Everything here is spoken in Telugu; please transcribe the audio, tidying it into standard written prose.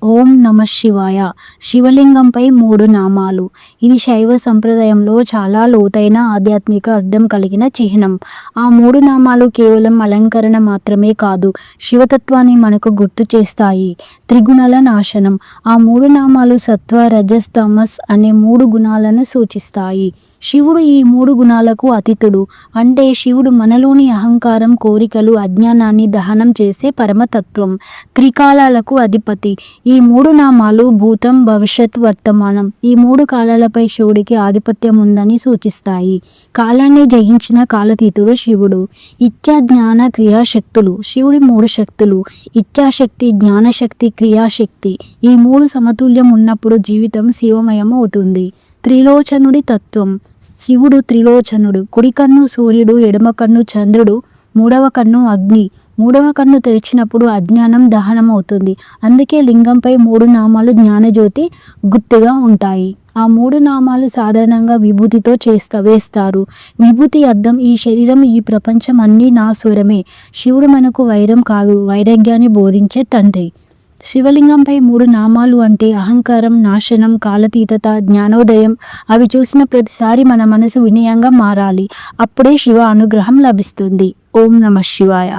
ఓం నమ శివాయ. శివలింగంపై 3 నామాలు. ఇది శైవ సంప్రదాయంలో చాలా లోతైన ఆధ్యాత్మిక అర్థం కలిగిన చిహ్నం. ఆ 3 నామాలు కేవలం అలంకరణ మాత్రమే కాదు, శివతత్వాన్ని మనకు గుర్తు చేస్తాయి. త్రిగుణాల నాశనం. ఆ 3 నామాలు సత్వ, రజస్, తమస్ అనే 3 గుణాలను సూచిస్తాయి. శివుడు ఈ 3 గుణాలకు అతీతుడు. అంటే శివుడు మనలోని అహంకారం, కోరికలు, అజ్ఞానాన్ని దహనం చేసే పరమతత్వం. త్రికాలాలకు అధిపతి. ఈ 3 నామాలు భూతం, భవిష్యత్, వర్తమానం ఈ 3 కాలాలపై శివుడికి ఆధిపత్యం ఉందని సూచిస్తాయి. కాలాన్ని జయించిన కాలాతీతుడు శివుడు. ఇచ్ఛా, జ్ఞాన, క్రియాశక్తులు. శివుడి 3 శక్తులు: ఇచ్ఛాశక్తి, జ్ఞానశక్తి, క్రియాశక్తి. ఈ 3 సమతుల్యం ఉన్నప్పుడు జీవితం శివమయం అవుతుంది. త్రిలోచనుడి తత్వం. శివుడు త్రిలోచనుడు. కుడి కన్ను సూర్యుడు, ఎడమ కన్ను చంద్రుడు, 3వ కన్ను అగ్ని. 3వ కన్ను తెరిచినప్పుడు అజ్ఞానం దహనం అవుతుంది. అందుకే లింగంపై 3 నామాలు జ్ఞానజ్యోతి గుర్తుగా ఉంటాయి. ఆ 3 నామాలు సాధారణంగా విభూతితో వేస్తారు. విభూతి అర్థం ఈ శరీరం, ఈ ప్రపంచం అన్నీ నా స్వరమే. శివుడు మనకు వైరం కాదు, వైరాగ్యాన్ని బోధించే తండ్రి. శివలింగంపై 3 నామాలు అంటే అహంకారం నాశనం, కాలాతీతత, జ్ఞానోదయం. అవి చూసిన ప్రతిసారి మన మనసు వినయంగా మారాలి. అప్పుడే శివ అనుగ్రహం లభిస్తుంది. ఓం నమ శివాయ.